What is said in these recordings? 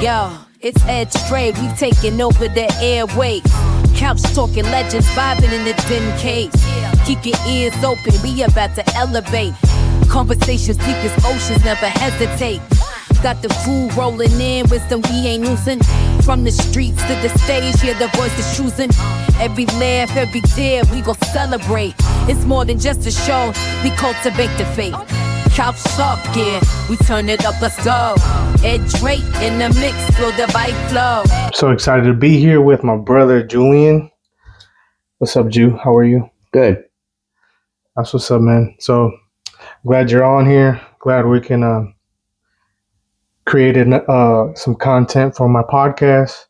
Yo, it's Ed Trey, we taking over the airwaves. Couch talking legends, vibing in the den caves. Keep your ears open, we about to elevate. Conversations deep as oceans, never hesitate. Got the crew rolling in, wisdom we ain't losing. From the streets to the stage, hear the voice is choosing. Every laugh, every tear, we gon' celebrate. It's more than just a show, we cultivate the faith. Couch up, yeah, we turn it up, let's go. Ed Drake in the mix, feel the vibe flow. So excited to be here with my brother Julien. What's up, Ju? How are you? Good. That's what's up, man. So glad you're on here. Glad we can create some content for my podcast.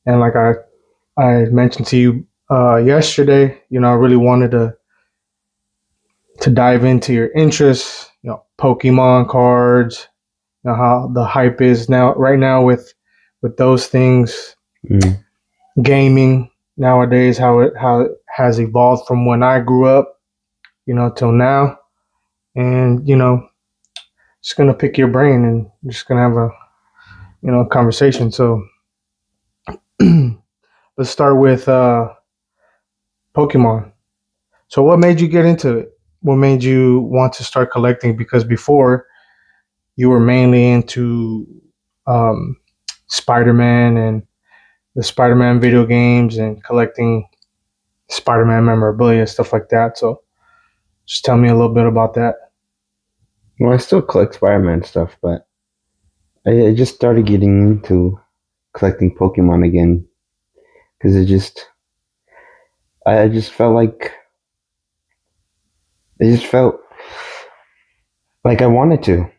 And like I mentioned to you yesterday, I really wanted to dive into your interests, Pokemon cards, how the hype is right now with those things, gaming nowadays, how it has evolved from when I grew up, till now, and just gonna pick your brain and just gonna have a conversation. So let's start with Pokemon. So what made you get into it? What made you want to start collecting? Because before you were mainly into Spider-Man and the Spider-Man video games and collecting Spider-Man memorabilia, stuff like that. So just tell me a little bit about that. Well, I still collect Spider-Man stuff, but I just started getting into collecting Pokemon again because I just felt like I wanted to.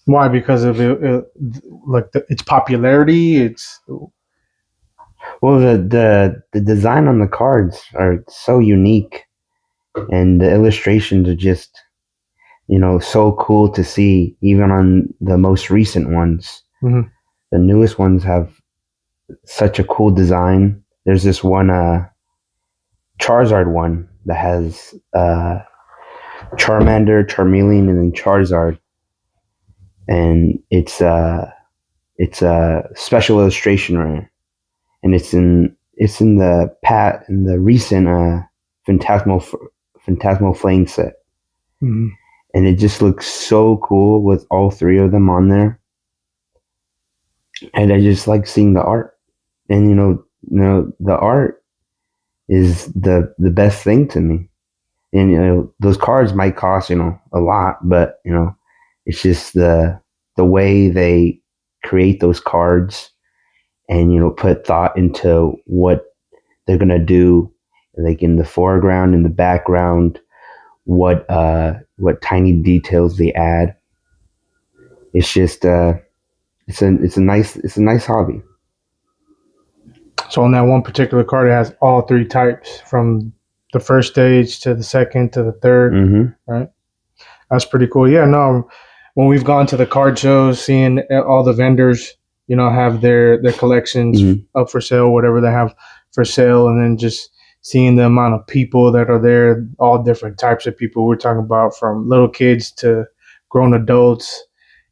Why? Because of its popularity. Well, the design on the cards are so unique, and the illustrations are just so cool to see. Even on the most recent ones, the newest ones have such a cool design. There's this one Charizard one that has Charmander, Charmeleon, and then Charizard, and it's a special illustration, right? And it's in the recent Phantasmal Flame set, and it just looks so cool with all three of them on there, and I just like seeing the art, and the art is the best thing to me. And those cards might cost a lot, but it's just the way they create those cards and put thought into what they're gonna do, like in the foreground, in the background, what tiny details they add. It's just it's a nice hobby. So on that one particular card, it has all three types, from the first stage to the second to the third, right? That's pretty cool. Yeah, no, when we've gone to the card shows, seeing all the vendors, have their collections up for sale, whatever they have for sale, and then just seeing the amount of people that are there, all different types of people. We're talking about from little kids to grown adults,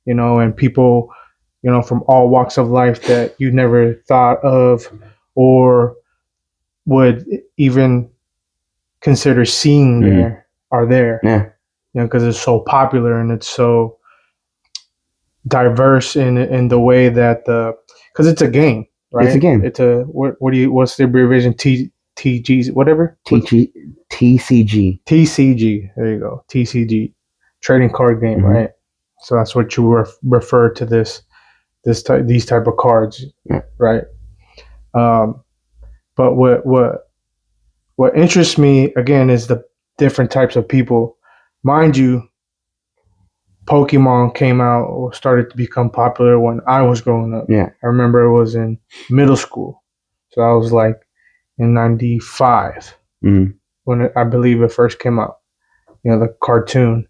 and people, from all walks of life that you never thought of or would even consider seeing there are there. Yeah. Because it's so popular and it's so diverse in the way that because it's a game, right? It's a game. It's what's the abbreviation? TG whatever? TCG. TCG. There you go. TCG. Trading card game, right? So that's what you refer to these type of cards, right? But what interests me again is the different types of people. Mind you, Pokemon came out or started to become popular when I was growing up. Yeah. I remember it was in middle school. So I was like in 95 when I believe it first came out. The cartoon.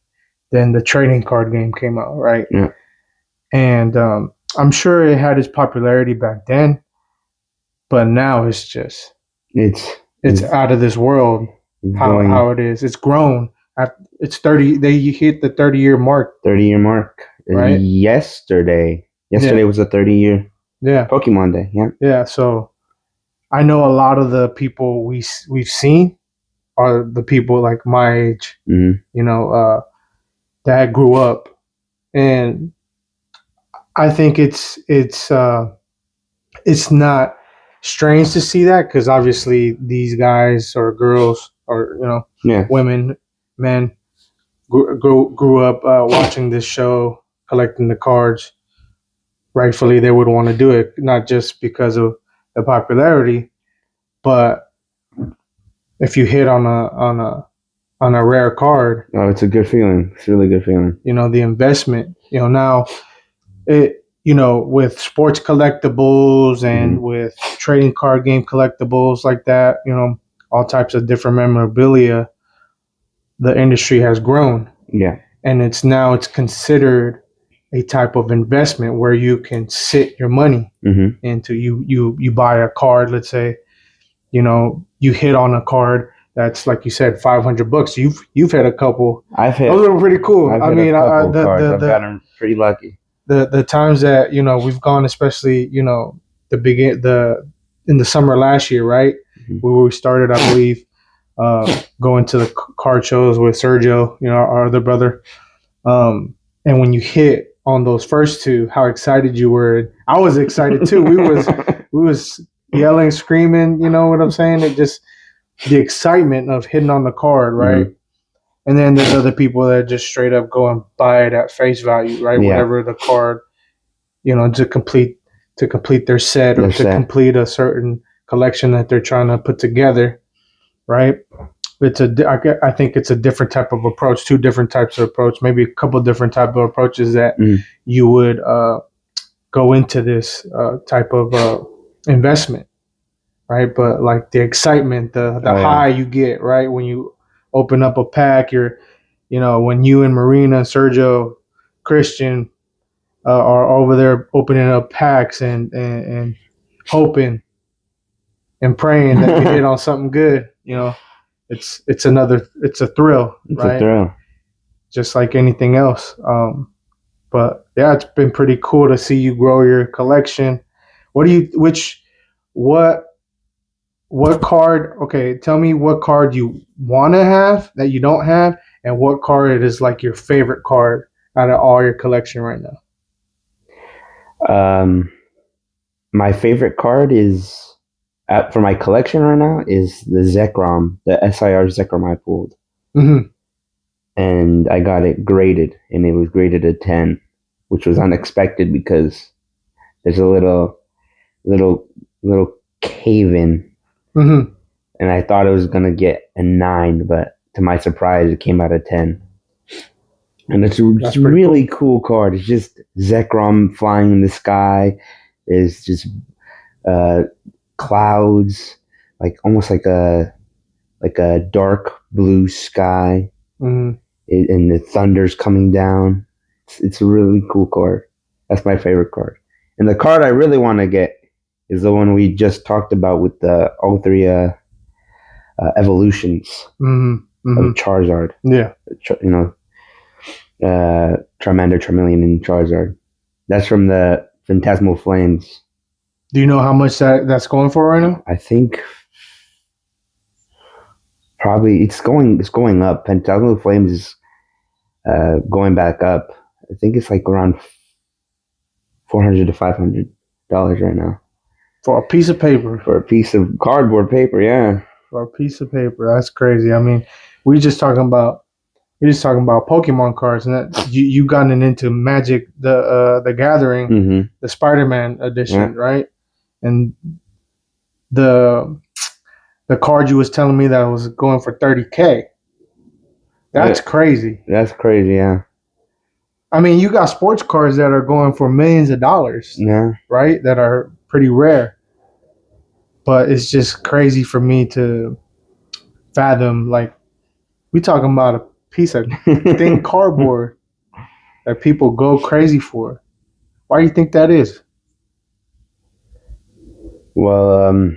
Then the trading card game came out, right? Yeah. And I'm sure it had its popularity back then, but now it's just it's out of this world. How it is. It's grown. It's 30. They hit the 30-year mark. 30-year mark. Right. Yesterday. Yesterday was a 30-year Yeah. Pokemon Day. Yeah. Yeah. So I know a lot of the people we've seen are the people like my age, Mm-hmm. that grew up, and I think it's not strange to see that because obviously these guys or girls or Yeah. women, men grew up watching this show, collecting the cards. Rightfully, they would want to do it not just because of the popularity, but if you hit on a rare card, Oh, it's a good feeling. It's a really good feeling. the investment. Now with sports collectibles and with trading card game collectibles like that, all types of different memorabilia, the industry has grown. Yeah. And it's considered a type of investment where you can sit your money into. You buy a card, let's say, you hit on a card that's like you said, $500. You've hit a couple. I've hit. Those are pretty cool. I've I hit mean, a couple cards. I've gotten pretty lucky. The times that we've gone, especially the in the summer last year, right, where we started, I believe, going to the card shows with Sergio, our other brother, and when you hit on those first two, how excited you were. I was excited too. we was yelling, screaming. You know what I'm saying? It just the excitement of hitting on the card, right? And then there's other people that just straight up go and buy it at face value, right? Yeah. Whatever the card, to complete their set or complete a certain collection that they're trying to put together, right? I think it's a different type of approach, two different types of approach, maybe a couple different type of approaches that you would go into this type of investment, right? But like the excitement, the high you get, right, when you open up a pack, when you and Marina, Sergio, Christian are over there opening up packs and hoping and praying that you hit on something good, it's a thrill, right? It's a thrill. Just like anything else. But yeah, it's been pretty cool to see you grow your collection. What card? Okay, tell me what card you want to have that you don't have, and what card is like your favorite card out of all your collection right now. My favorite card is for my collection right now is the Zekrom, the SIR Zekrom I pulled, and I got it graded, and it was graded a 10, which was unexpected because there's a little cave in. And I thought it was going to get a 9, but to my surprise, it came out a 10. And it's a really cool card. It's just Zekrom flying in the sky. There's just clouds, like almost like a dark blue sky, and the thunder's coming down. It's a really cool card. That's my favorite card. And the card I really want to get is the one we just talked about with all three evolutions of Charizard. Yeah. Charmander, Charmeleon, and Charizard. That's from the Phantasmal Flames. Do you know how much that's going for right now? I think probably it's going up. Phantasmal Flames is going back up. I think it's like around $400 to $500 right now. For a piece of paper. For a piece of cardboard paper, yeah. For a piece of paper. That's crazy. I mean, we're just talking about Pokemon cards, and that you gotten into Magic the Gathering, the Spider-Man edition, right? And the card you was telling me that was going for $30K. That's crazy. That's crazy, yeah. I mean, you got sports cards that are going for millions of dollars, yeah, right? That are pretty rare. But it's just crazy for me to fathom. Like, we talking about a piece of thin cardboard that people go crazy for. Why do you think that is? Well,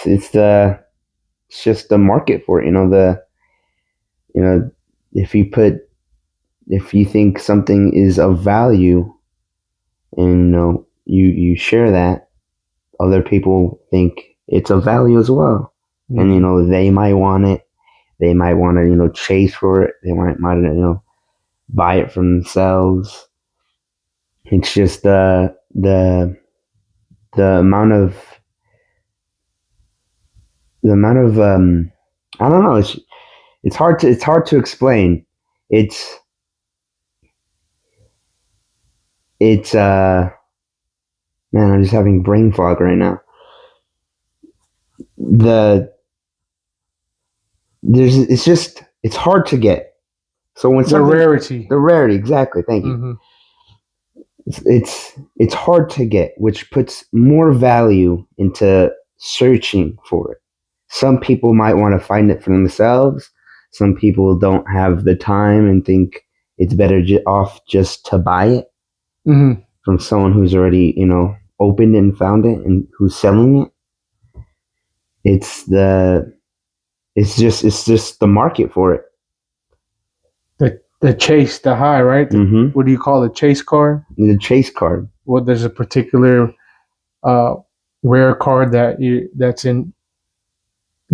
it's just the market for it. If you think something is of value, and you share that, other people think it's of value as well, and they might want it. They might want to chase for it. They might buy it for themselves. It's just the amount of I don't know. It's hard to explain. It's man, I'm just having brain fog right now. It's hard to get. So when the rarity, exactly. Thank you. It's hard to get, which puts more value into searching for it. Some people might want to find it for themselves. Some people don't have the time and think it's better off just to buy it from someone who's already opened and found it and who's selling it. It's just the market for it. The chase, the high, right? What do you call it? Chase card? The chase card. Well, there's a particular rare card that's in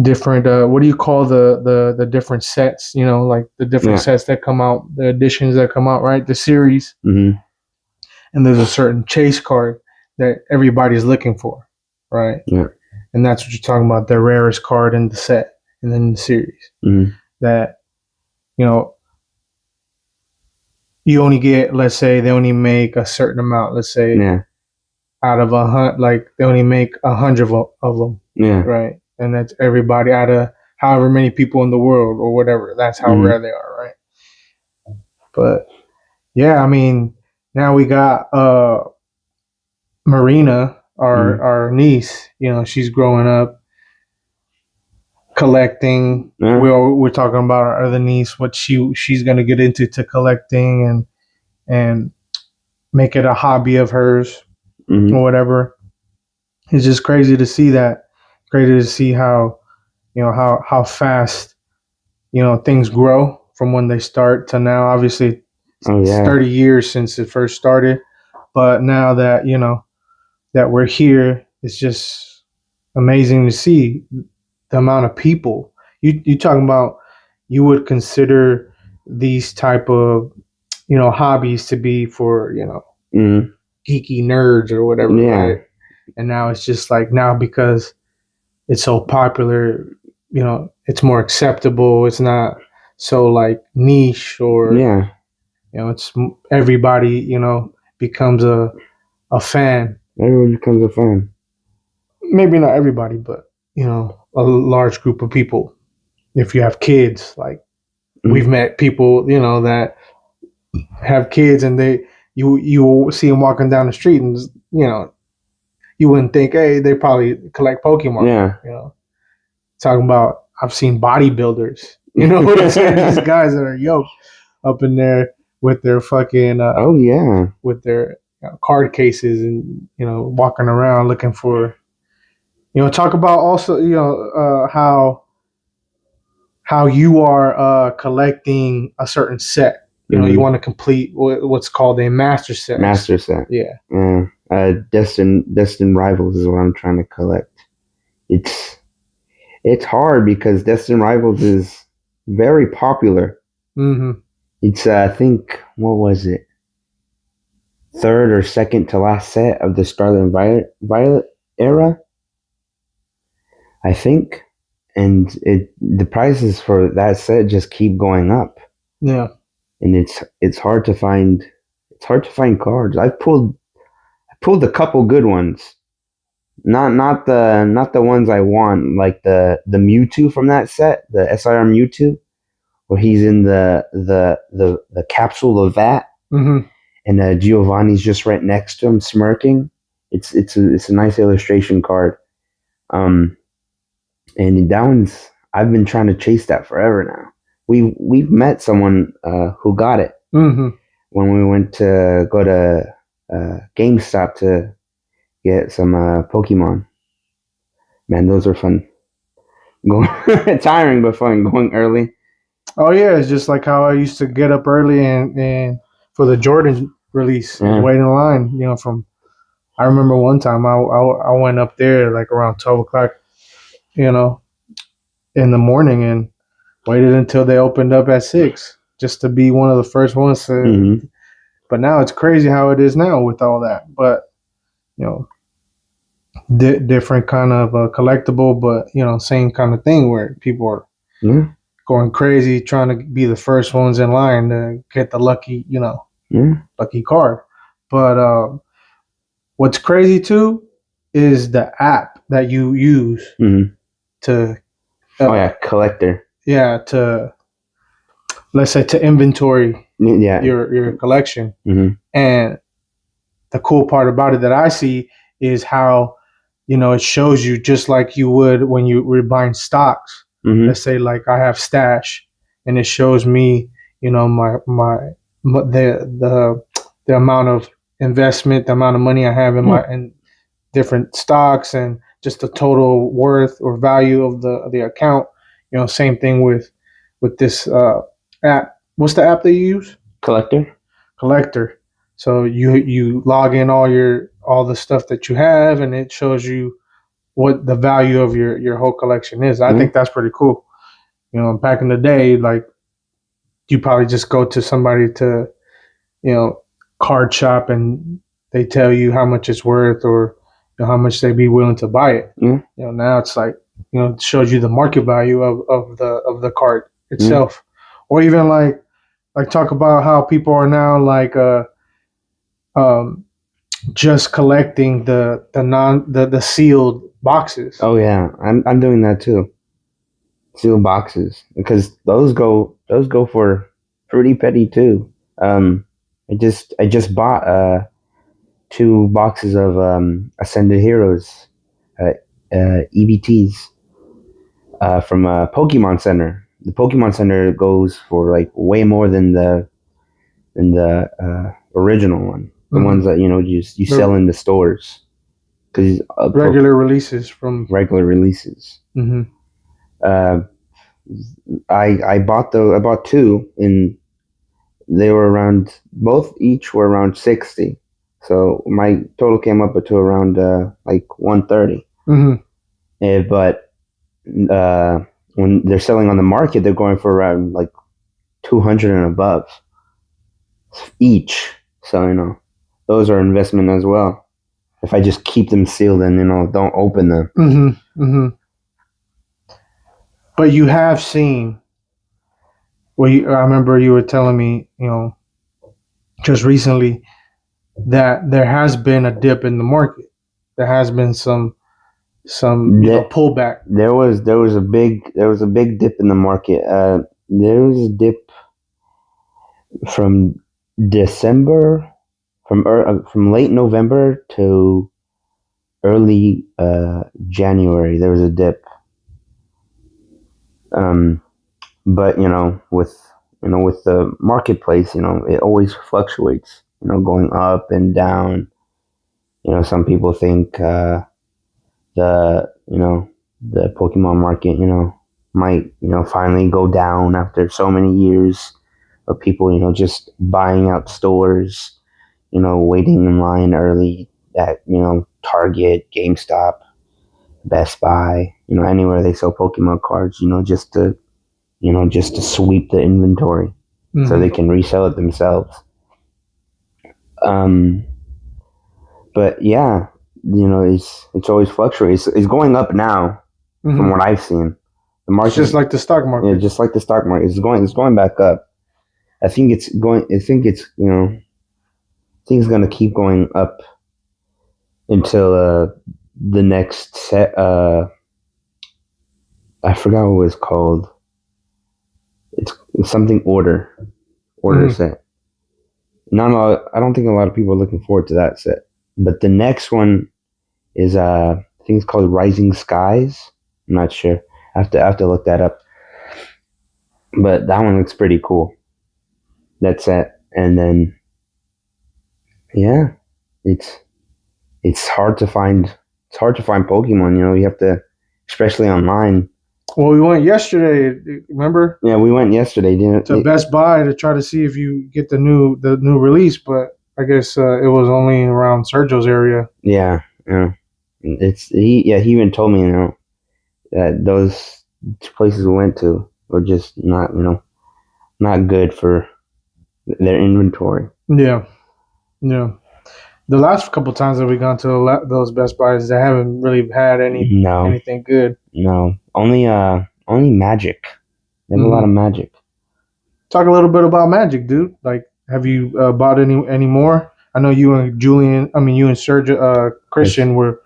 different. What do you call the different sets? Like the different sets that come out, the editions that come out, right? The series. And there's a certain chase card that everybody's looking for, right? Yeah. And that's what you're talking about, the rarest card in the set and then the series. That you only get, let's say they only make a certain amount, let's say out of 100, like they only make 100 of them. Yeah. Right. And that's everybody out of however many people in the world or whatever. That's how rare they are. Right. But yeah, I mean, now we got Marina, our niece, she's growing up collecting. We're talking about our other niece, what she's going to get into collecting and make it a hobby of hers or whatever. It's just crazy to see that. Crazy to see how how fast things grow from when they start to now. Obviously, it's 30 years since it first started, but now that that we're here, it's just amazing to see the amount of people. You talking about, you would consider these type of hobbies to be for geeky nerds or whatever, right? And now it's just like, now because it's so popular, it's more acceptable. It's not so like niche or it's everybody becomes a fan. Everyone becomes a fan. Maybe not everybody, but a large group of people. If you have kids, like we've met people that have kids, and you see them walking down the street, and you wouldn't think, hey, they probably collect Pokemon. Yeah. Talking about, I've seen bodybuilders. You know what I'm saying? These guys that are yoked up in there with their fucking with their card cases and walking around looking for. Talk about also how you are collecting a certain set. You want to complete what's called a master set. Master set. Yeah. Destined Rivals is what I'm trying to collect. It's hard because Destined Rivals is very popular. It's I think, what was it? Third or second to last set of the Scarlet and Violet era, I think. And the prices for that set just keep going up. Yeah. And it's hard to find. It's hard to find cards. I pulled a couple good ones. Not the ones I want, like the Mewtwo from that set, the SIR Mewtwo, where he's in the capsule of that, and Giovanni's just right next to him smirking. It's a nice illustration card. And that one's, I've been trying to chase that forever now. We've met someone who got it when we went to go to GameStop to get some Pokemon. Man, those are fun. Tiring but fun. Going early. Oh yeah, it's just like how I used to get up early and for the Jordan release and wait in line. You know, from I remember one time I went up there like around 12 o'clock. You know, in the morning and waited until they opened up at 6 just to be one of the first ones to. Mm-hmm. But now it's crazy how it is now with all that. But you know, different kind of collectible, but you know, same kind of thing where people are going crazy trying to be the first ones in line to get the lucky, you know, lucky card. But what's crazy too is the app that you use to. Collector. Yeah, to let's say to inventory your collection. And the cool part about it that I see is how, you know, it shows you just like you would when you were buying stocks. Let's say like I have stash, and it shows me, you know, the amount of investment, the amount of money I have in different stocks, and just the total worth or value of the account. You know, same thing with this app. What's the app that you use? Collector. So you log in all the stuff that you have, and it shows you what the value of your whole collection is. I think that's pretty cool. You know, back in the day, like you probably just go to somebody to, you know, card shop, and they tell you how much it's worth or you know, how much they'd be willing to buy it. You know, now it's like, you know, it shows you the market value of the card itself, or even like talk about how people are now like just collecting the sealed boxes. Oh yeah, I'm doing that too. Sealed boxes, because those go for pretty petty too. I just bought 2 boxes of Ascended Heroes EBTs from Pokemon Center. The Pokemon Center goes for like way more than the original one. The ones that, you know, you sell in the stores, because regular releases from regular releases. I bought 2, and they were each were around 60. So my total came up to around like 130. But when they're selling on the market, they're going for around like 200 and above each. So, you know, those are investment as well. If I just keep them sealed and, you know, don't open them. But you have seen. Well, I remember you were telling me, you know, just recently that there has been a dip in the market. There has been some pullback. There was a big dip in the market. There was a dip from December, from late November to early January. There was a dip. But you know, with the marketplace, you know, it always fluctuates. You know, going up and down. You know, some people think the Pokemon market, you know, might, you know, finally go down after so many years of people, you know, just buying out stores, you know, waiting in line early at, you know, Target, GameStop, Best Buy, you know, anywhere they sell Pokemon cards, you know, just to sweep the inventory so they can resell it themselves. But yeah, you know, it's always fluctuates. It's going up now, from what I've seen. The market, just like the stock market. Yeah, just like the stock market. It's going back up. I think it's going to keep going up until the next set. I forgot what it's called. It's something order set. I don't think a lot of people are looking forward to that set. But the next one is I think it's called Rising Skies. I'm not sure. I have to look that up. But that one looks pretty cool. That set. And then yeah, it's hard to find Pokemon, you know, you have to, especially online. Well, we went yesterday, remember? Yeah, we went yesterday, to Best Buy to try to see if you get the new release, but I guess it was only around Sergio's area. Yeah, yeah. He even told me, that those places we went to were just not, not good for their inventory. Yeah, yeah. The last couple times that we gone to those Best Buys, they haven't really had No, anything good. no. Only Magic. They have a lot of Magic. Talk a little bit about Magic, dude. Like, have you bought any more? I know you and Julian. I mean, you and Sergio, Christian were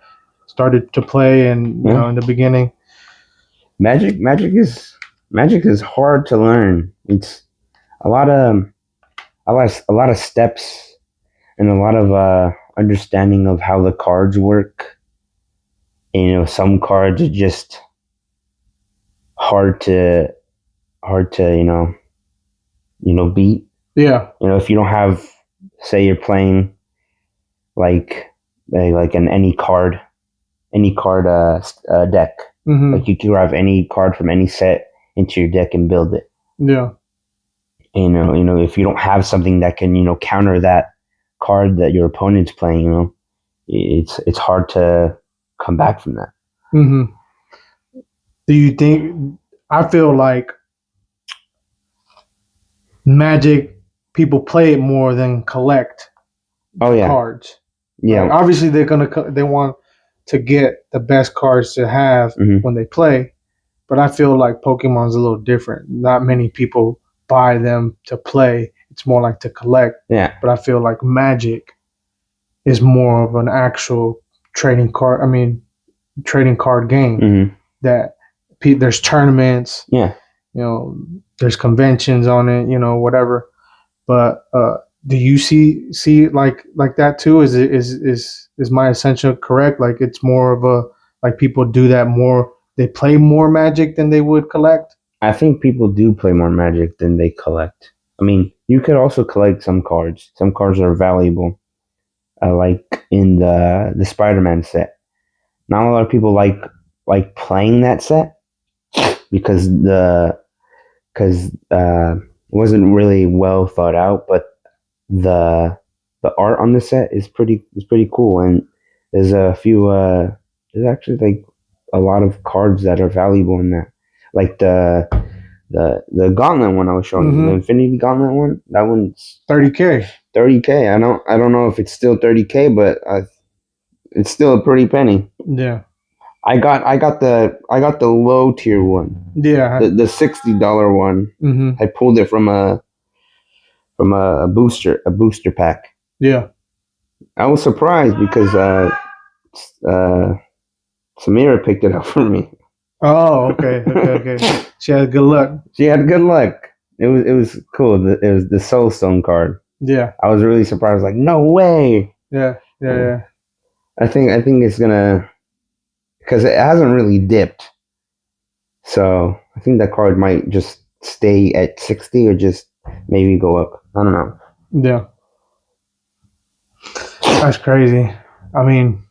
started to play, and in the beginning. Magic is hard to learn. It's a lot of steps and a lot of understanding of how the cards work. And, some cards are just hard to beat. Yeah. If you don't have, say you're playing like an any card deck. Mm-hmm. Like you can grab any card from any set into your deck and build it. Yeah. And, if you don't have something that can, counter that card that your opponent's playing, it's hard to come back from that. Mm-hmm. Do you think? I feel like Magic people play it more than collect cards. Yeah. Like, obviously, they want to get the best cards to have when they play, but I feel like Pokemon's a little different. Not many people buy them to play. It's more like to collect. Yeah. But I feel like Magic is more of an actual trading card game that there's tournaments. Yeah. There's conventions on it, whatever. But do you see it like that too? Is my assumption correct? Like it's more of a, like people do that more. They play more Magic than they would collect. I think people do play more Magic than they collect. I mean, you could also collect some cards. Some cards are valuable, like in the Spider-Man set. Not a lot of people like playing that set because it wasn't really well thought out, but the art on the set is pretty cool, and there's a few there's actually like a lot of cards that are valuable in that, like the Gauntlet one I was showing you, the Infinity Gauntlet one. That one's $30K. $30K. I don't know if it's still $30K, but it's still a pretty penny. Yeah. I got the low tier one. Yeah. The $60 one. I pulled it from a booster pack. Yeah. I was surprised because Samira picked it up for me. Oh, okay. She had good luck. It was cool. It was the Soul Stone card. Yeah. I was really surprised. Like, no way. Yeah. I think it's gonna, because it hasn't really dipped. So I think that card might just stay at 60 or just maybe go up. I don't know. Yeah. That's crazy. I mean,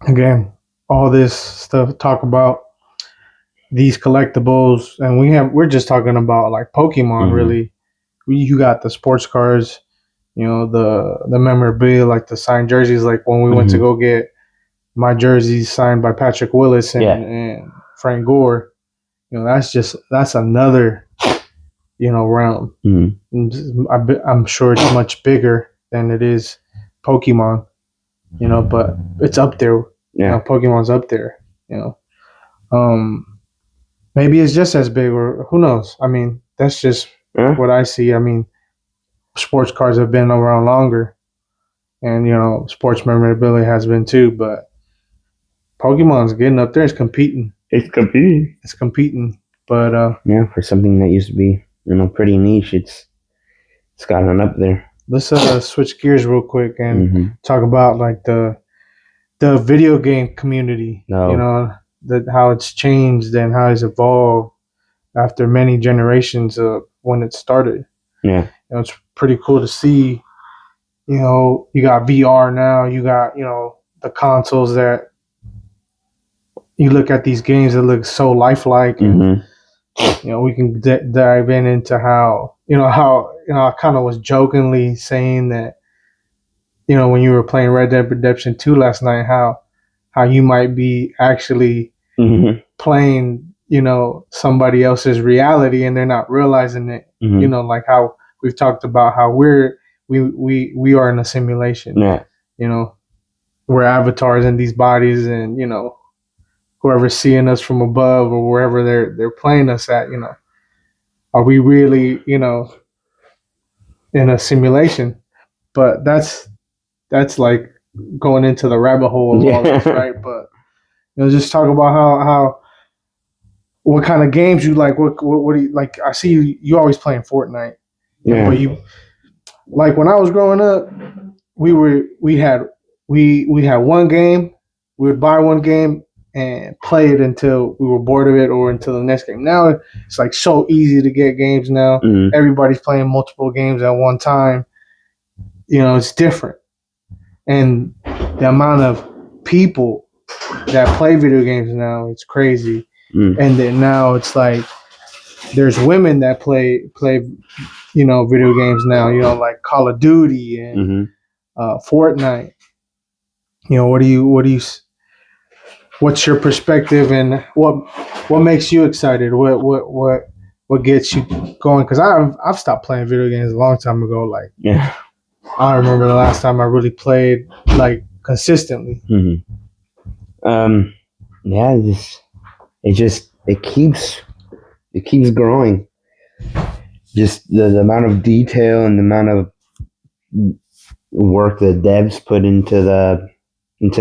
again, all this stuff, talk about these collectibles, and we're just talking about like Pokemon, really. You got the sports cards, the memorabilia, like the signed jerseys, like when we went to go get my jerseys signed by Patrick Willis and Frank Gore. That's another realm. I'm sure it's much bigger than it is Pokemon, but it's up there. Pokemon's up there. Maybe it's just as big, or who knows? I mean, that's just what I see. I mean, sports cards have been around longer, and sports memorabilia has been too. But Pokemon's getting up there. It's competing. But for something that used to be pretty niche, it's gotten up there. Let's switch gears real quick and talk about like the video game community. How it's changed and how it's evolved after many generations of when it started. Yeah, it's pretty cool to see. You got VR now. You got the consoles that you look at these games that look so lifelike, and we can dive into how I kind of was jokingly saying that when you were playing Red Dead Redemption 2 last night, how you might be actually playing, somebody else's reality and they're not realizing it. Like how we've talked about how we are in a simulation. Yeah. We're avatars in these bodies, and whoever's seeing us from above or wherever they're playing us at, are we really, in a simulation? But that's like going into the rabbit hole of all this, right? But just talk about how what kind of games you like. What do you like? I see you always playing Fortnite. Yeah. But you like when I was growing up, we had one game. We would buy one game and play it until we were bored of it or until the next game. Now it's like so easy to get games now. Everybody's playing multiple games at one time. It's different. And the amount of people that play video games now, it's crazy. And then now it's like there's women that play video games now, like Call of Duty and Fortnite. What's your perspective, and what makes you excited? What gets you going? Because I've stopped playing video games a long time ago. Like, I don't remember the last time I really played like consistently. Yeah, it keeps growing. Just the amount of detail and the amount of work the devs put into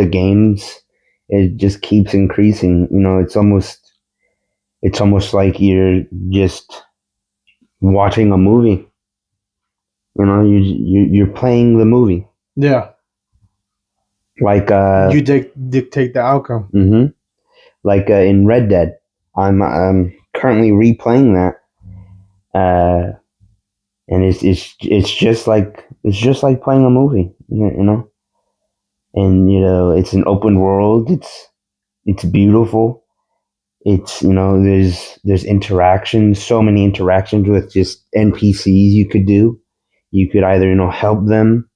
games, it just keeps increasing. It's almost like you're just watching a movie. You're playing the movie. Yeah. Like you dictate the outcome. Like in Red Dead, I'm currently replaying that, and it's just like playing a movie, and it's an open world. It's beautiful. It's there's interactions, so many interactions with just NPCs you could do. You could either help them,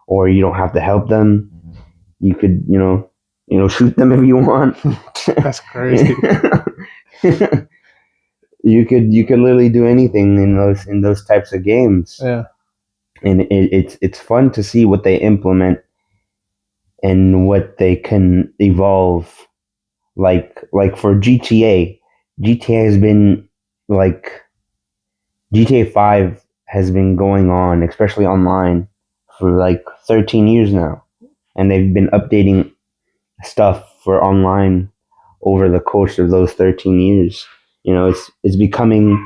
or you don't have to help them. You could shoot them if you want. That's crazy. You could literally do anything in those types of games. Yeah. And it's fun to see what they implement and what they can evolve. Like for GTA has been like GTA 5 has been going on, especially online, for like 13 years now. And they've been updating stuff for online over the course of those 13 years. It's becoming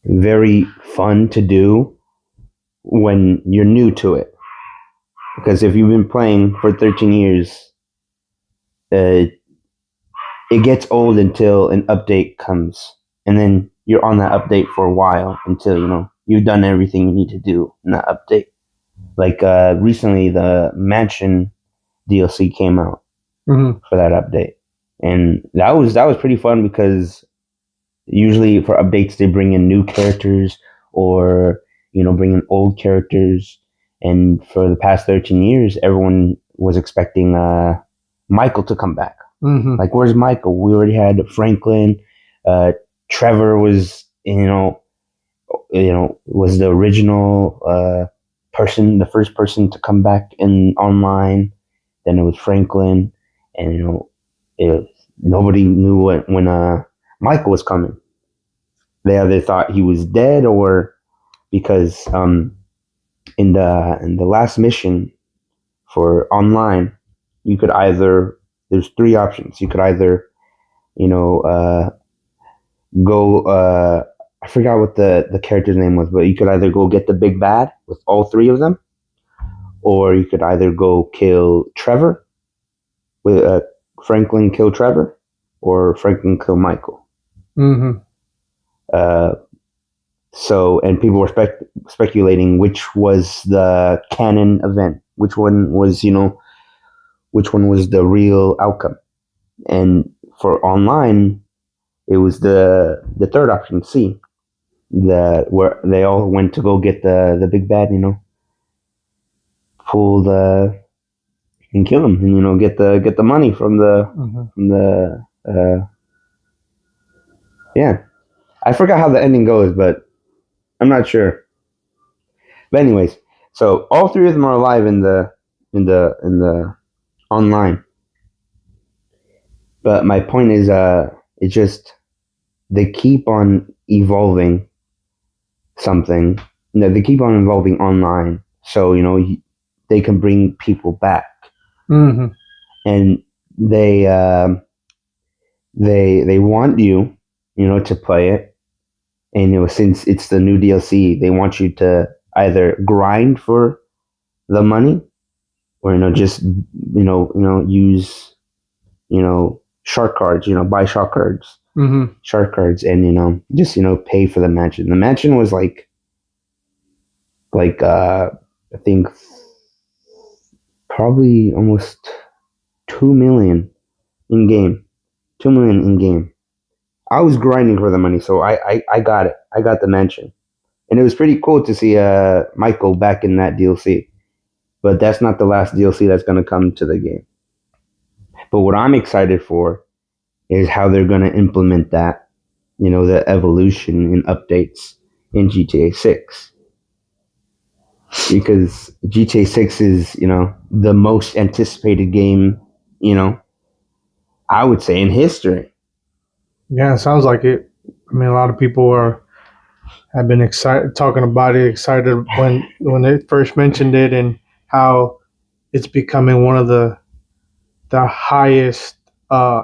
very fun to do when you're new to it. Because if you've been playing for 13 years, it gets old until an update comes. And then you're on that update for a while until, you've done everything you need to do in that update. Like recently, the Mansion DLC came out for that update. And that was pretty fun because usually for updates, they bring in new characters or, bring in old characters. And for the past 13 years, everyone was expecting Michael to come back. Like, where's Michael? We already had Franklin. Trevor was, was the original person, the first person to come back in online. Then it was Franklin, and nobody knew when Michael was coming. They either thought he was dead, or because in the last mission for online, you could either, there's three options. You could either go. I forgot what the character's name was, but you could either go get the big bad with all three of them, or you could either go kill Trevor, with Franklin kill Trevor, or Franklin kill Michael. So, and people were speculating which was the canon event, which one was the real outcome. And for online, it was the third option, C, where they all went to go get the big bad. pull the and kill him, and get the money from the yeah. I forgot how the ending goes, but I'm not sure. But anyways, so all three of them are alive in the online. But my point is, it just they keep on evolving something. They keep on evolving online, so they can bring people back, and they they want you, to play it, and since it's the new DLC, they want you to either grind for the money, or just use shark cards, buy shark cards, and just pay for the mansion. The mansion was like I think probably almost 2 million in game. 2 million in game. I was grinding for the money, so I got it. I got the mansion, and it was pretty cool to see Michael back in that DLC. But that's not the last DLC that's going to come to the game. But what I'm excited for is how they're going to implement that, the evolution and updates in GTA 6. Because GTA 6 is, the most anticipated game, I would say in history. Yeah, it sounds like it. I mean, a lot of people have been excited, talking about it, excited when they first mentioned it, and how it's becoming one of the highest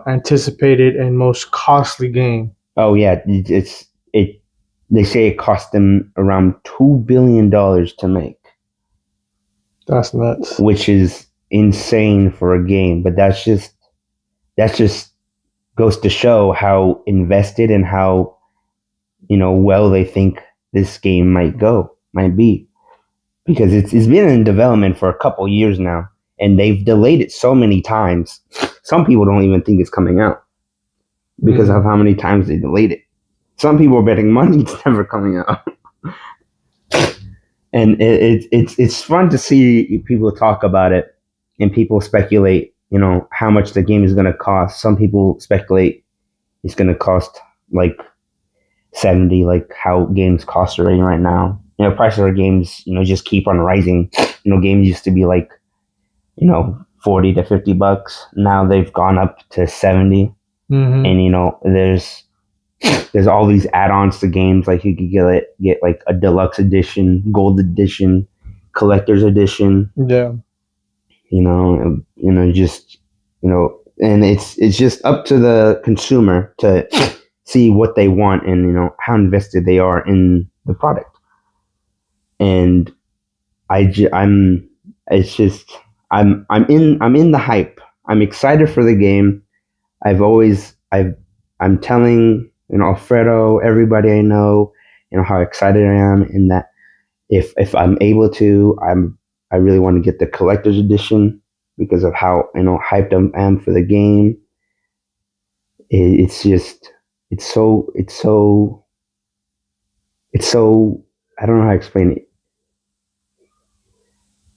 anticipated and most costly game. Oh yeah, it. They say it cost them around $2 billion to make. That's nuts. Which is insane for a game, but that's just goes to show how invested and how well they think this game might be, because it's been in development for a couple years now, and they've delayed it so many times. Some people don't even think it's coming out because of how many times they delayed it. Some people are betting money it's never coming out. And it's fun to see people talk about it, and people speculate, how much the game is going to cost. Some people speculate it's going to cost like 70, like how games cost already right now. Prices of games, just keep on rising. Games used to be like, $40 to $50. Now they've gone up to 70. And there's all these add-ons to games, like you could get like a deluxe edition, gold edition, collector's edition. Yeah. Just and it's just up to the consumer to see what they want and how invested they are in the product. And I'm it's just I'm in the hype. I'm excited for the game. I'm telling Alfredo, everybody I know, how excited I am, and that if I'm able to, I really want to get the collector's edition because of how hyped I am for the game. It's just it's so I don't know how to explain it.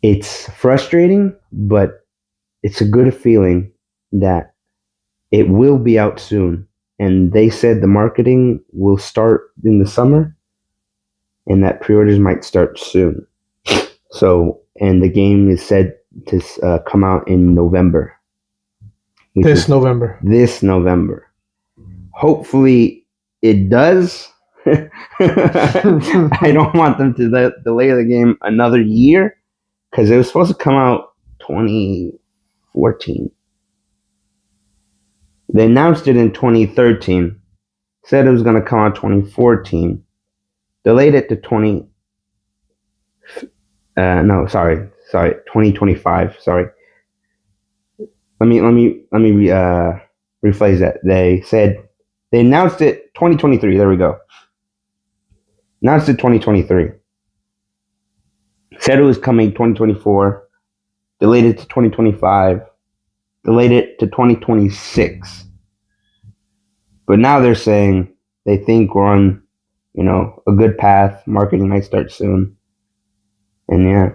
It's frustrating, but it's a good feeling that it will be out soon. And they said the marketing will start in the summer, and that pre-orders might start soon. So, and the game is said to come out in November. This November. This November. Hopefully it does. I don't want them to delay the game another year, because it was supposed to come out 2014. They announced it in 2013. Said it was going to come out 2014. Delayed it to 2025. Sorry. Let me rephrase that. They announced it 2023. There we go. Announced it 2023. Said it was coming 2024. Delayed it to 2025. Delayed it to 2026. But now they're saying they think we're on, a good path. Marketing might start soon. And yeah.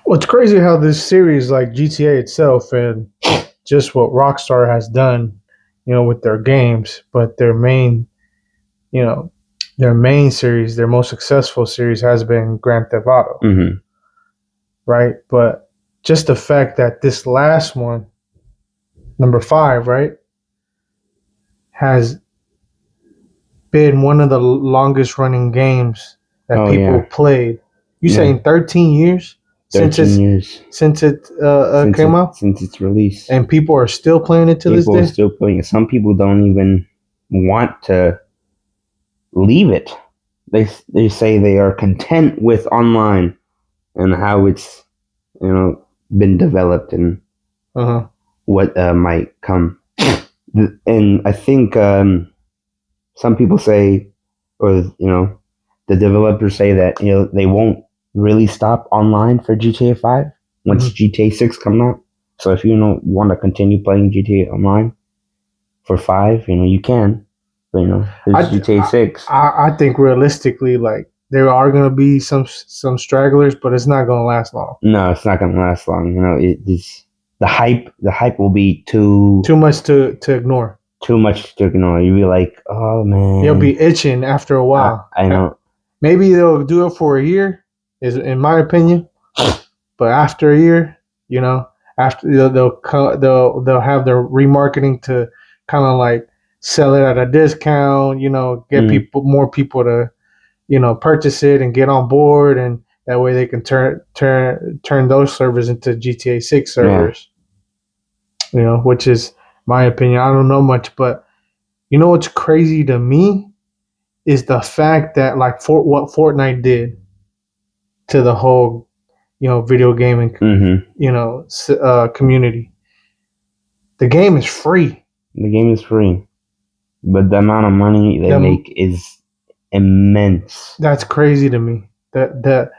Well, it's crazy how this series, like GTA itself, and just what Rockstar has done, with their games, but you know, their main series, their most successful series has been Grand Theft Auto, Mm-hmm. right? But just the fact that this last one, number 5, right, has been one of the longest running games that Oh people yeah, played. You yeah. saying 13 years 13 years since it came out, since its release. and people are still playing it to this People are day. still playing it. Some people don't even want to leave it. They say they are content with online and how it's been developed and Uh-huh. what might come. And I think some people say, or the developers say that they won't really stop online for GTA 5 once Mhm. GTA 6 comes out. So if you want to continue playing GTA Online for 5, you can. But there's GTA 6. I think realistically, like there are going to be some stragglers, but it's not going to last long. No, it's not gonna last long. It's the hype. The hype will be too Too much to ignore. too much to ignore. You'll be like, oh man, You'll be itching after a while. I know. Maybe they'll do it for a year, is in my opinion. But after a year, after they'll have their remarketing to kind of like sell it at a discount. Get Mhm. more people to purchase it and get on board, and that way they can turn those servers into GTA 6 servers. Which is my opinion. I don't know much, but what's crazy to me is the fact that like what Fortnite did to the whole video gaming community. The game is free. The game is free, but the amount of money they make is immense. That's crazy to me. That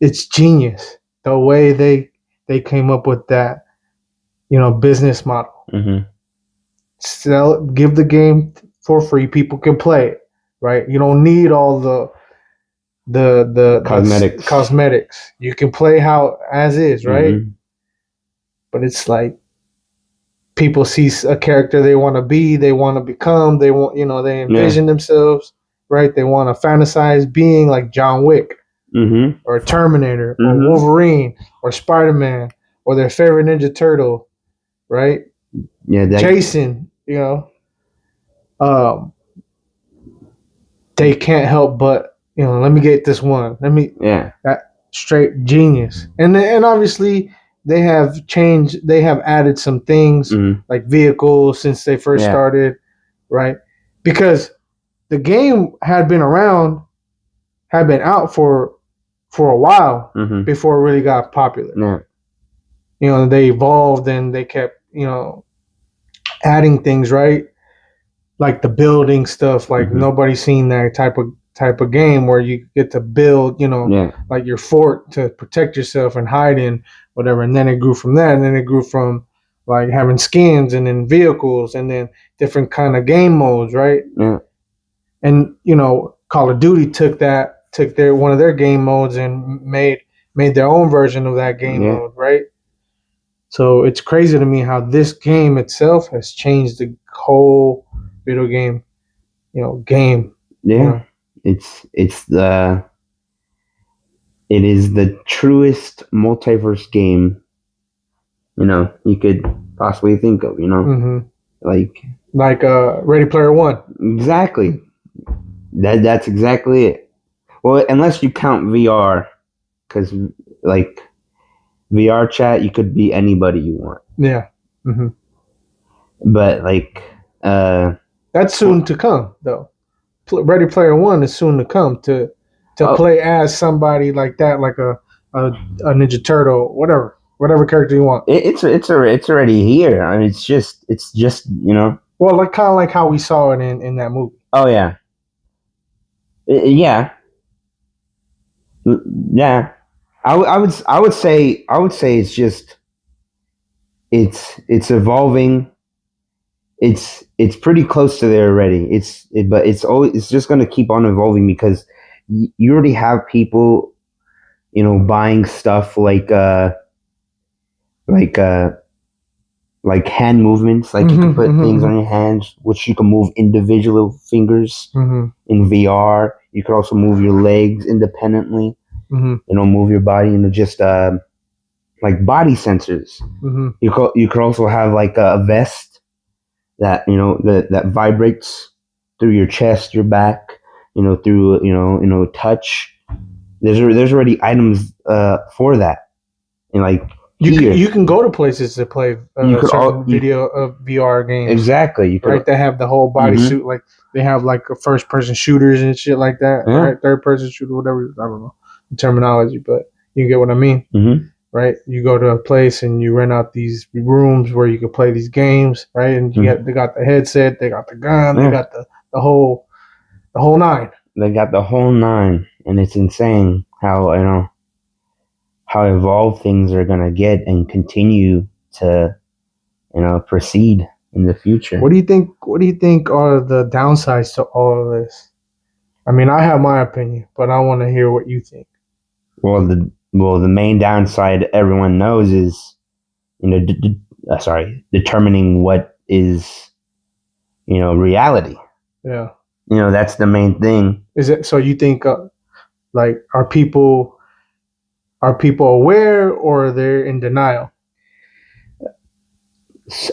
it's genius the way they came up with that business model. Give the game for free. People can play it, right? You don't need all the cosmetics. You can play how as is, right? But it's like people see a character they want to be, they want to become, they want they envision themselves, right? They want to fantasize being like John Wick, or Terminator, or Wolverine, or Spider-Man, or their favorite Ninja Turtle, right? Yeah, Jason. They can't help but let me get this one. That straight genius. And obviously they have changed. They have added some things like vehicles since they first started, right? Because the game had been out for a while before it really got popular. They evolved and they kept adding things, right? Like the building stuff, like nobody's seen that type of game where you get to build, like your fort to protect yourself and hide in whatever. And then it grew from that, and then it grew from like having skins and then vehicles and then different kind of game modes, right? Yeah. And Call of Duty took their one of their game modes and made their own version of that game mode, right? So it's crazy to me how this game itself has changed the whole video game, game. Yeah, it is the truest multiverse game you could possibly think of. Like Ready Player One. Exactly. That's exactly it. Well, unless you count VR, because like VR chat, you could be anybody you want. Yeah. But like that's soon to come, though. Ready Player One is soon to come to play as somebody like that, like a Ninja Turtle, whatever character you want. It's already here. I mean, it's just Well, like kind of like how we saw it in that movie. Oh yeah. Yeah. Yeah. I would say it's just it's evolving. It's pretty close to there already. But it's just going to keep on evolving because you already have people buying stuff like like uh like hand movements, like you can put things on your hands, which you can move individual fingers in VR. You could also move your legs independently. Move your body, just like body sensors. You could also have like a vest that that vibrates through your chest, your back, through touch. There's already items for that, and like you can go to places to play video of VR games. Exactly. You could, They have the whole body suit, like they have like a first person shooters and shit like that, right? Third person shooter, whatever. I don't know the terminology, but you get what I mean, right? You go to a place and you rent out these rooms where you can play these games, right? And they got the headset, they got the gun, they got the whole nine. They got the whole nine, and it's insane how how evolved things are gonna get and continue to proceed in the future. What do you think are the downsides to all of this? I mean, I have my opinion, but I want to hear what you think. Well, the main downside everyone knows is determining what is reality. Yeah. That's the main thing. Is it so? You think like are people aware or they're in denial?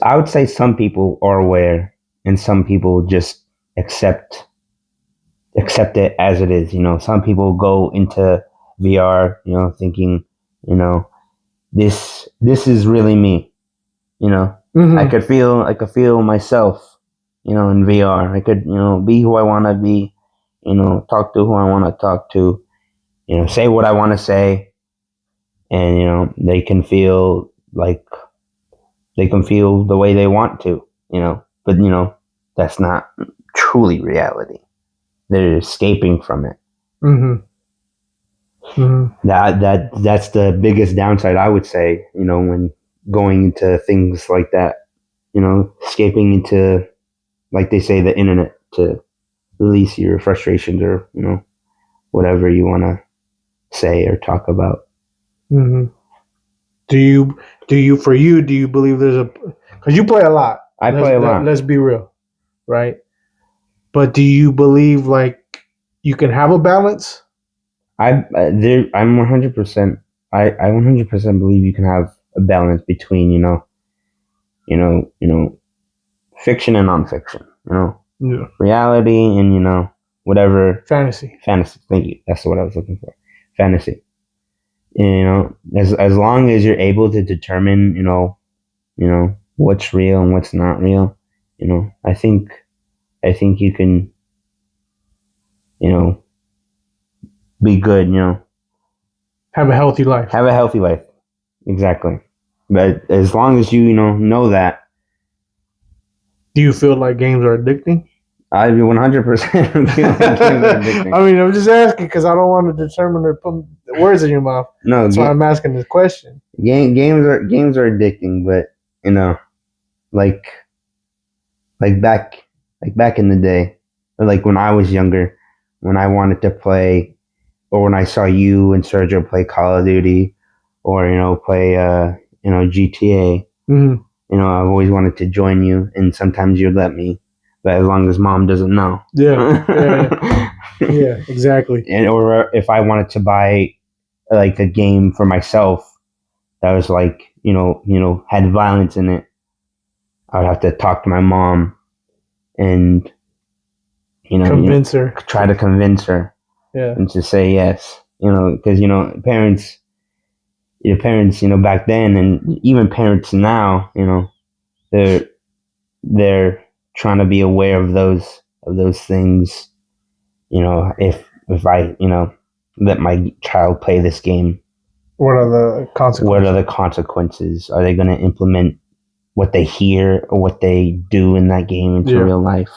I would say some people are aware, and some people just accept it as it is. Some people go into VR, thinking, this is really me. I could feel myself, in VR. I could, be who I want to be, talk to who I want to talk to, say what I want to say, and they can feel like they can feel the way they want to, but that's not truly reality. They're escaping from it. That's the biggest downside, I would say, when going into things like that, escaping into, like they say, the internet to release your frustrations or, whatever you want to say or talk about. Do you believe there's because you play a lot. I play a lot. Let's be real, right? But do you believe like you can have a balance? I'm 100%. I 100% believe you can have a balance between fiction and nonfiction. Reality and whatever fantasy. Fantasy. Thank you. That's what I was looking for. Fantasy. As long as you're able to determine what's real and what's not real, I think you can be good, have a healthy life. Exactly. But as long as you know that. Do you feel like games are addicting? I 100% feel like games are addicting. I mean, I'm just asking because I don't want to determine or put words in your mouth. No, that's why I'm asking this question. Games are addicting, but like back in the day, or like when I was younger, when I wanted to play, or when I saw you and Sergio play Call of Duty, or play GTA. I've always wanted to join you, and sometimes you'd let me, but as long as mom doesn't know. Yeah, exactly. And or if I wanted to buy like a game for myself that was like had violence in it, I'd have to talk to my mom and convince her, try to convince her, and to say yes, because parents. Your parents, back then, and even parents now, they're trying to be aware of those things. If I, let my child play this game, what are the consequences? What are the consequences? Are they going to implement what they hear or what they do in that game into real life?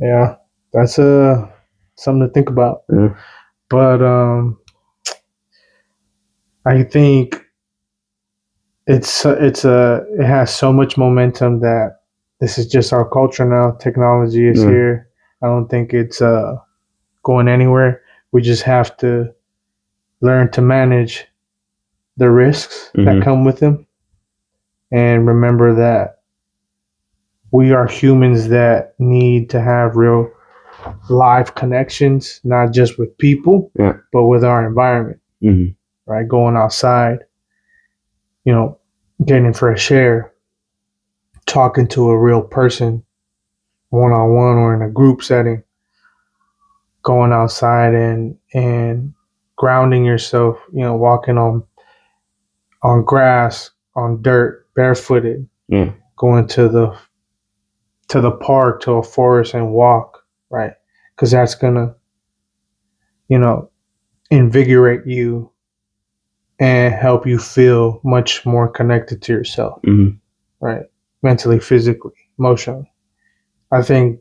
Yeah, that's something to think about. But I think it has so much momentum that this is just our culture now. Technology is here. I don't think it's going anywhere. We just have to learn to manage the risks that come with them, and remember that we are humans that need to have real live connections, not just with people, but with our environment. Right? Going outside, getting fresh air, talking to a real person one-on-one or in a group setting, going outside and grounding yourself, walking on grass, on dirt, barefooted, going to the park, to a forest and walk, right? Because that's gonna, invigorate you and help you feel much more connected to yourself, right? Mentally, physically, emotionally. I think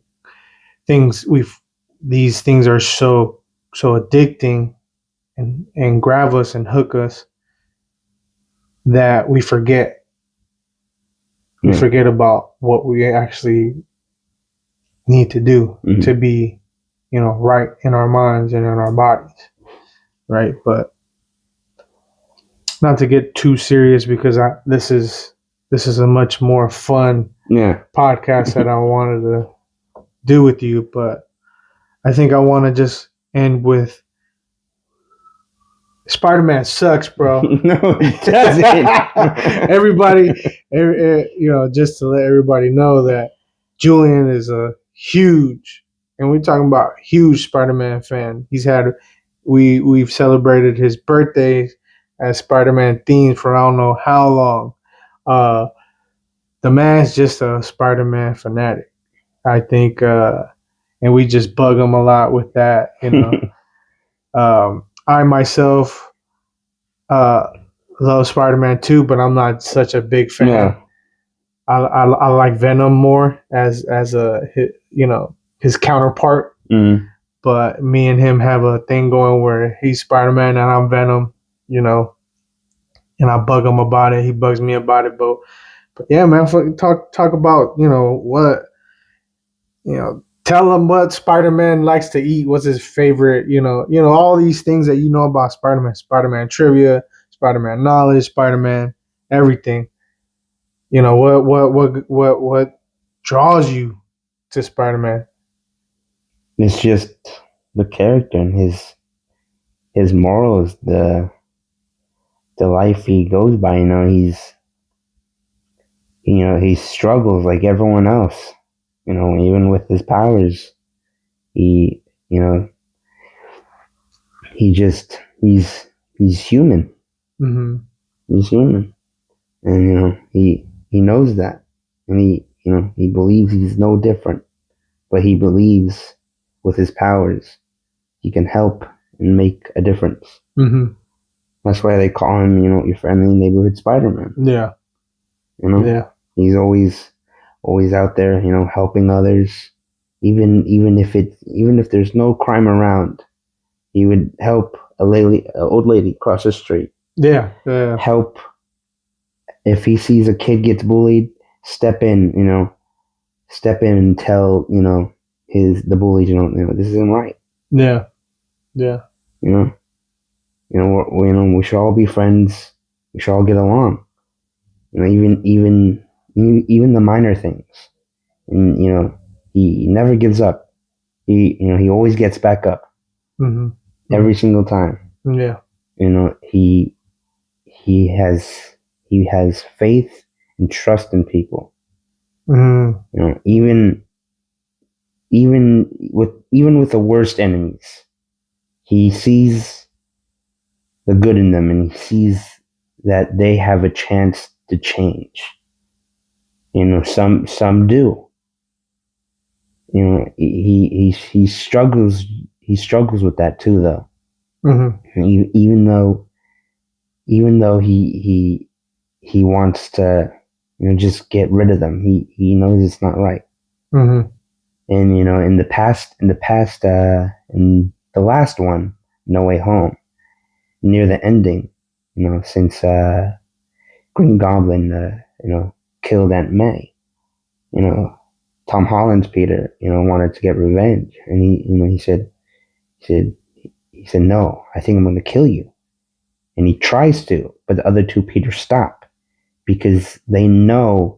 these things are so addicting and grab us and hook us that we forget. We forget about what we actually need to do to be, right in our minds and in our bodies, right? But not to get too serious, because this is a much more fun podcast that I wanted to do with you. But I think I want to just end with Spider-Man sucks, bro. No, it doesn't. Everybody, just to let everybody know that Julien is a huge, and we're talking about huge Spider-Man fan. We've celebrated his birthday as Spider-Man themed for I don't know how long. The man's just a Spider-Man fanatic, I think, and we just bug him a lot with that. I myself love Spider-Man too, but I'm not such a big fan. Yeah. I like Venom more as his counterpart. But me and him have a thing going where he's Spider-Man and I'm Venom, and I bug him about it. He bugs me about it. But yeah, man, talk about what tell him what Spider-Man likes to eat. What's his favorite? All these things that about Spider-Man. Spider-Man trivia, Spider-Man knowledge, Spider-Man everything. What draws you to Spider-Man? It's just the character and his morals, the life he goes by. He struggles like everyone else. Even with his powers, he's human. He's human, and he knows that, and he believes he's no different, but he believes with his powers he can help and make a difference. That's why they call him, your friendly neighborhood Spider-Man. Yeah. He's always out there, helping others. Even if there's no crime around, he would help an old lady cross the street. Yeah. Help if he sees a kid gets bullied, step in and tell the bully, this isn't right. Yeah. We should all be friends. We should all get along. Even the minor things. And he never gives up. He always gets back up. Every single time. Yeah. He has faith and trust in people. Even with the worst enemies, he sees the good in them, and he sees that they have a chance to change. Some do. He struggles with that too, though. Even though he wants to just get rid of them, he knows it's not right. And in the last one, No Way Home, near the ending, since Green Goblin killed Aunt May, Tom Holland's Peter wanted to get revenge, and he said no, I think I'm going to kill you. and he tries to, but the other two Peters stop because they know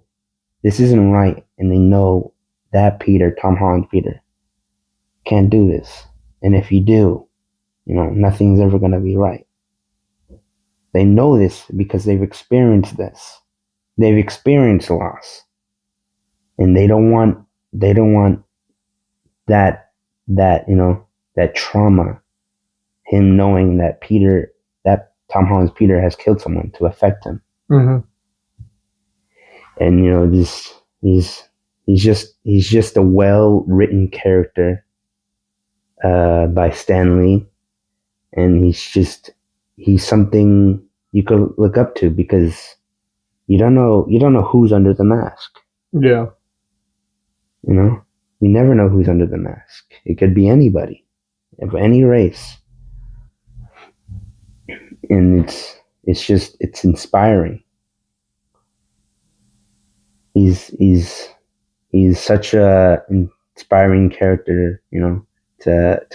this isn't right, and they know that Peter, Tom Holland Peter, can't do this. And if you do, nothing's ever going to be right. They know this because they've experienced this. They've experienced loss, and they don't want that that trauma. Him knowing that Tom Holland's Peter has killed someone to affect him. Mm-hmm. And he's just a well-written character by Stan Lee, and he's something you could look up to because you don't know who's under the mask. Yeah. You never know who's under the mask. It could be anybody of any race, and it's inspiring. He's such a inspiring character, to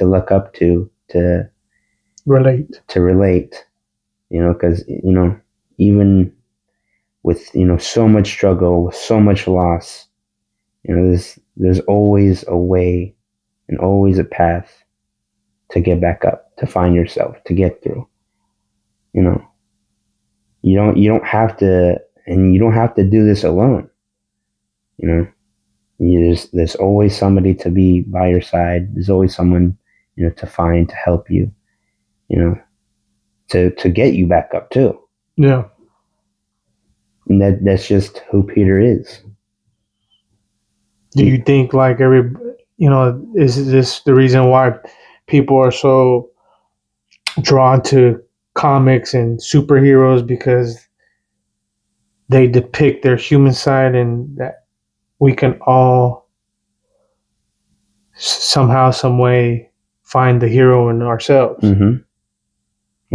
look up to relate, because even with so much struggle, with so much loss, there's always a way and always a path to get back up, to find yourself, to get through. You don't have to, and you don't have to do this alone. There's always somebody to be by your side. There's always someone, to find, to help you, to get you back up too. Yeah. And that's just who Peter is. Do you think is this the reason why people are so drawn to comics and superheroes, because they depict their human side, and that we can all somehow, some way find the hero in ourselves? Mm-hmm.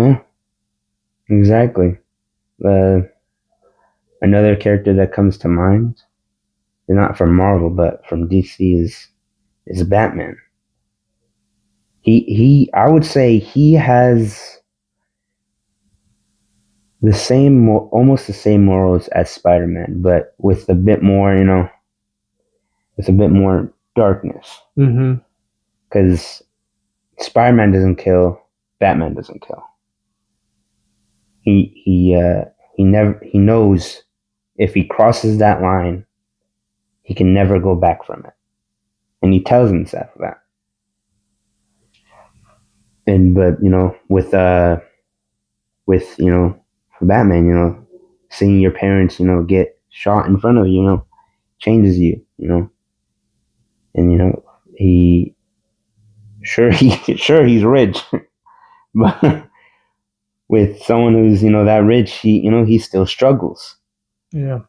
Yeah, exactly. Another character that comes to mind, not from Marvel but from DC, is Batman. I would say he has almost the same morals as Spider-Man, but with a bit more, with a bit more darkness. Mm-hmm. Because Spider-Man doesn't kill, Batman doesn't kill. He knows if he crosses that line, he can never go back from it, and he tells himself that. But for Batman, seeing your parents, get shot in front of you, changes you, and he's rich, but with someone who's that rich, he still struggles. Yeah,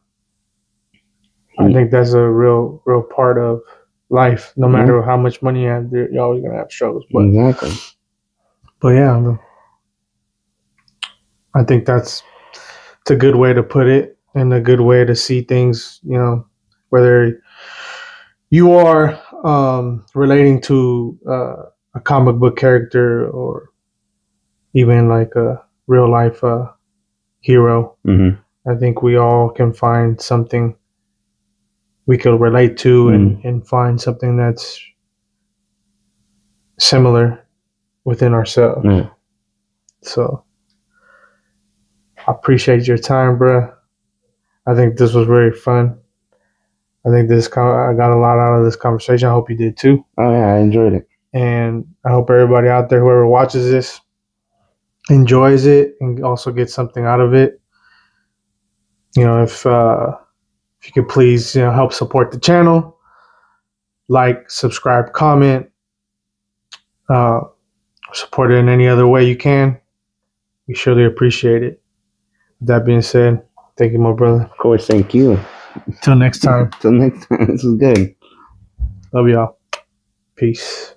I think that's a real part of life. No matter how much money you have, you're always gonna have struggles. But, exactly. But yeah, I think it's a good way to put it, and a good way to see things. Whether you are relating to a comic book character, or even like a real life hero. Mm-hmm. I think we all can find something we could relate to, and find something that's similar within ourselves. Mm. So I appreciate your time, bro. I think this was very fun. I think I got a lot out of this conversation. I hope you did too. Oh yeah, I enjoyed it. And I hope everybody out there, whoever watches this, enjoys it and also gets something out of it. If you could please, help support the channel, like, subscribe, comment, support it in any other way you can. We surely appreciate it. With that being said, thank you, my brother. Of course, thank you. Till next time. Till next time. This is good. Love y'all. Peace.